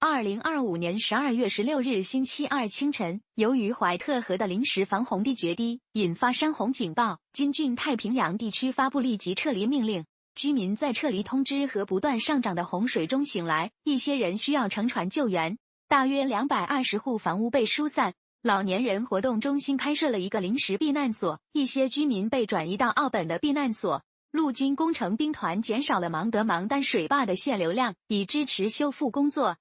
2025年12月16日星期二清晨，由于怀特河的临时防洪堤决堤，引发山洪警报，金郡太平洋地区发布立即撤离命令。居民在撤离通知和不断上涨的洪水中醒来，一些人需要乘船救援。大约220户房屋被疏散。老年人活动中心开设了一个临时避难所，一些居民被转移到奥本的避难所。陆军工程兵团减少了芒德芒丹水坝的泄流量，以支持修复工作。